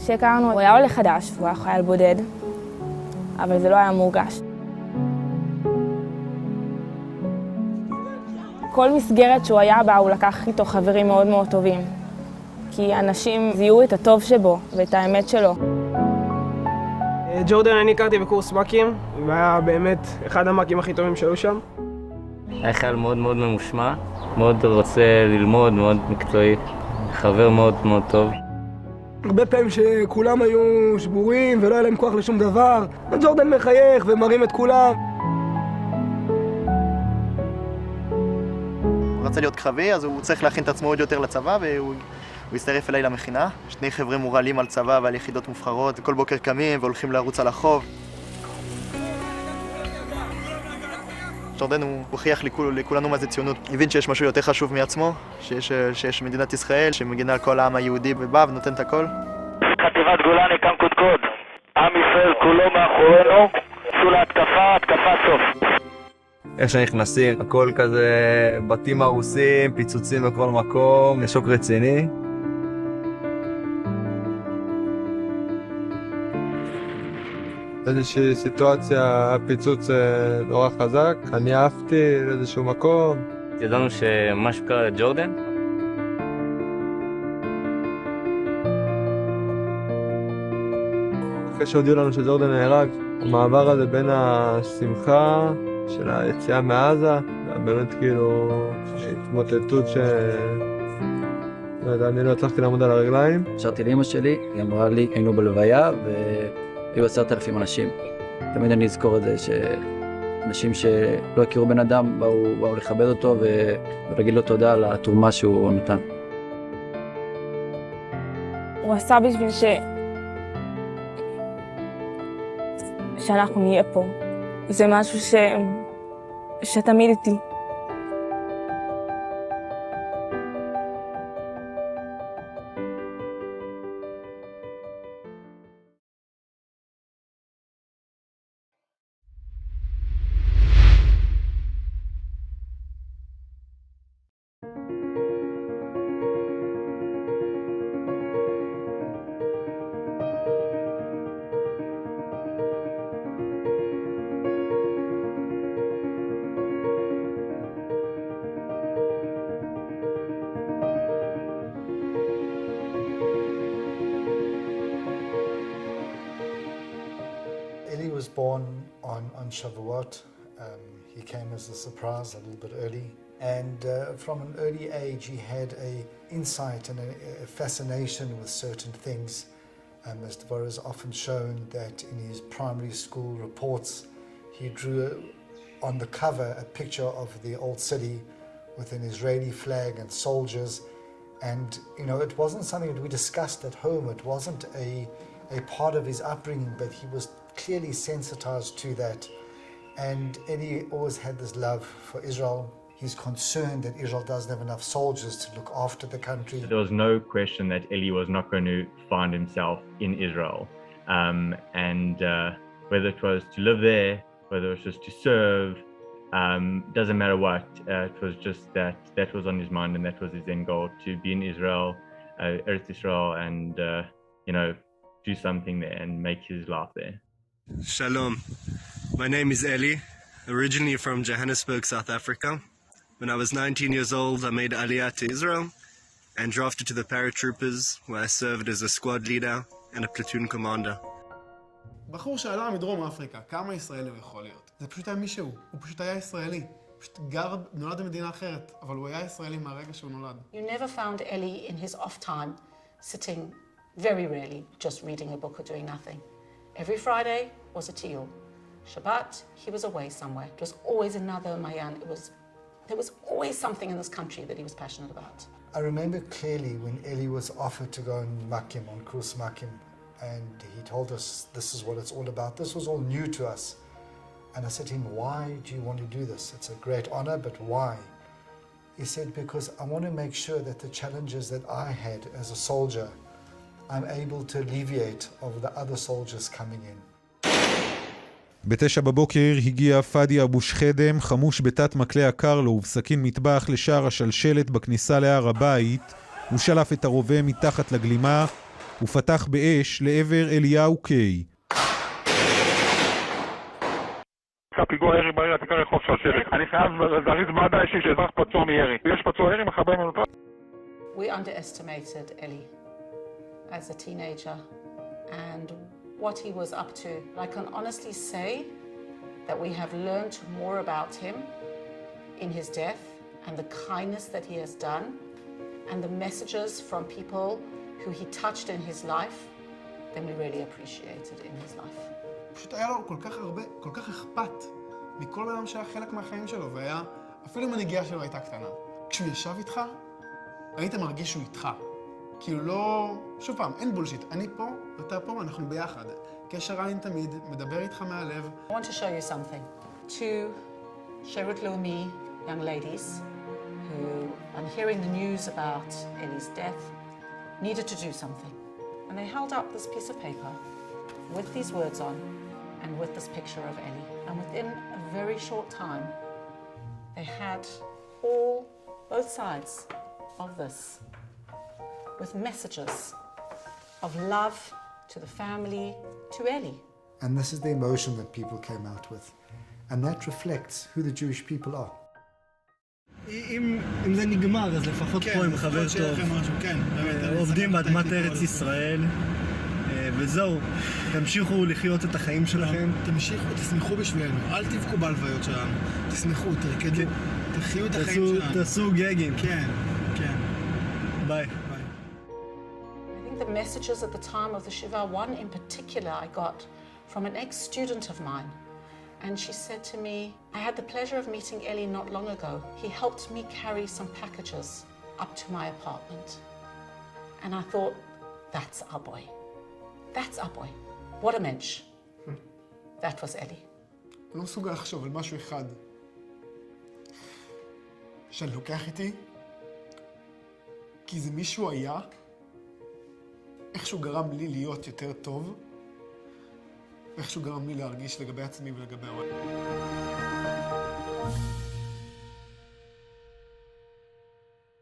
כשהכרנו, הוא היה עולה חדש, והוא היה חייל בודד, אבל זה לא היה מורגש. כל מסגרת שהוא היה בה, הוא לקח איתו חברים מאוד מאוד טובים. כי אנשים זיהו את הטוב שבו ואת האמת שלו. ג'ורדן אני הכרתי בקורס מקים, והיה באמת אחד המקים הכי טובים שהיו שם. היה חייל מאוד מאוד ממושמע, מאוד רוצה ללמוד, מאוד מקצועי, חבר מאוד מאוד טוב. הרבה פעמים שכולם היו שבורים ולא היה להם כוח לשום דבר, ג'ורדן מחייך ומרים את כולם. הוא רצה להיות קרבי, אז הוא צריך להכין את עצמו עוד יותר לצבא, והוא הצטרף אליי למכינה. שני חבר'ה מורעלים על צבא ועל יחידות מובחרות, כל בוקר קמים והולכים לרוץ על החוף. ג'ורדן הוא הוכיח לכולנו מה זה ציונות. הבין שיש משהו יותר חשוב מעצמו, שיש מדינת ישראל שמגינה על כל העם היהודי ובא ונותן את הכל. חטיבת גולני קם קודקוד. עם ישראל כולו מאחורינו, צאו להתקפה, התקפה סוף. איך שנכנסים, הכל כזה בתים הרוסים, פיצוצים בכל מקום, שוק רציני. באיזושהי סיטואציה הפיצוץ נורא חזק, אני עפתי לאיזשהו מקום. ידענו שמשהו קרה לג'ורדן. אחרי שהודיעו לנו שג'ורדן נהרג, המעבר הזה בין השמחה של היציאה מעזה, באמת כאילו התמוטטות אני לא הצלחתי לעמוד על הרגליים. שרתי לאמא שלי, היא אמרה לי, היינו בלוויה והיו 10,000 אנשים. תמיד אני אזכור את זה שאנשים שלא הכירו בן אדם באו לכבד אותו ולהגיד לו תודה על התרומה שהוא נתן. הוא עשה בשביל שאנחנו נהיה פה. זה משהו שתמיד איתי. Eli was born on Shavuot. He came as a surprise a little bit early. And from an early age, he had an insight and a fascination with certain things. As Devorah has often shown that in his primary school reports, he drew on the cover a picture of the old city with an Israeli flag and soldiers. And, you know, it wasn't something that we discussed at home. It wasn't a part of his upbringing, but he was clearly sensitized to that. And Eli always had this love for Israel. He's concerned that Israel doesn't have enough soldiers to look after the country. There was no question that Eli was not going to find himself in Israel. Whether it was to live there, whether it was just to serve, doesn't matter what. It was just that was on his mind, and that was his end goal, to be in Israel, Eretz Israel, and do something there and make his life there. Shalom. My name is Eli, originally from Johannesburg, South Africa. When I was 19 years old, I made Aliyah to Israel and drafted to the paratroopers, where I served as a squad leader and a platoon commander. בחור שעלה מדרום אפריקה, כמה ישראלי הוא יכול להיות? זה פשוט היה מישהו, הוא פשוט היה ישראלי. פשוט נולד במדינה אחרת, אבל הוא היה ישראלי מהרגע שהוא נולד. You never found Eli in his off time sitting, very rarely, just reading a book or doing nothing. Every Friday was a tiyul. Shabbat, he was away somewhere. It was always another mayan. There was always something in this country that he was passionate about. I remember clearly when Eli was offered to go on Makim, on Kurs Makim, and he told us this is what it's all about. This was all new to us. And I said to him, why do you want to do this? It's a great honor, but why? He said, because I want to make sure that the challenges that I had as a soldier, I'm able to alleviate over the other soldiers coming in. ב-9 בבוקר הגיע פאדי אבו שחדם, חמוש בתת מקלה הקרלו ובסכין מטבח לשער השלשלת בכניסה להר הבית. הוא שלף את הרובה מתחת לגלימה ופתח באש לעבר אליהו קיי. פיגוע ירי בעיר העתיקה רחוב שושלת. אני חייב להזריז מד"א, יש לי שאזרח פצוע מירי. יש פצוע ירי, מחבל מנוטרל. We underestimated Eli as a teenager and what he was up to. I can honestly say that we have learned more about him in his death and the kindness that he has done and the messages from people who he touched in his life than we really appreciated in his life. פשוט היה לו כל כך אכפת מכל בן אדם שהיה חלק מהחיים שלו, והיה, אפילו אם הנגיעה שלו הייתה קטנה. כשהוא ישב איתך, היית מרגיש שהוא איתך. כאילו לא... שוב פעם, אין בולשיט. אני פה, ואתה פה, אנחנו ביחד. קשר עין תמיד, מדבר איתך מהלב. I want to show you something. Two Shevet Leumi young ladies who, on hearing the news about Eli's death, needed to do something. And they held up this piece of paper with these words on and with this picture of Eli. And within a very short time, they had both sides of this with messages of love to the family, to Eli. And this is the emotion that people came out with. And that reflects who the Jewish people are. אם זה נגמר, אז לפחות פה עם חבר טוב. עובדים באדמת ארץ ישראל. וזהו, תמשיכו לחיות את החיים שלכם. תמשיכו, תשמחו בשבילנו, אל תבכו בהלוויות שלנו. תשמחו, תרקדו, תחיו את החיים שלנו. תעשו גגים. כן, כן. ביי. I think the messages at the time of the Shiva, one in particular I got from an ex-student of mine. And she said to me, I had the pleasure of meeting Eli not long ago. He helped me carry some packages up to my apartment. And I thought, that's our boy. That's our boy. What a mensch. That was Eli. אני לא מסוגל לחשוב על משהו אחד שאני לוקח איתי, כי זה מישהו היה, איכשהו גרם לי להיות יותר טוב, ואיכשהו גרם לי להרגיש לגבי עצמי ולגבי העולם.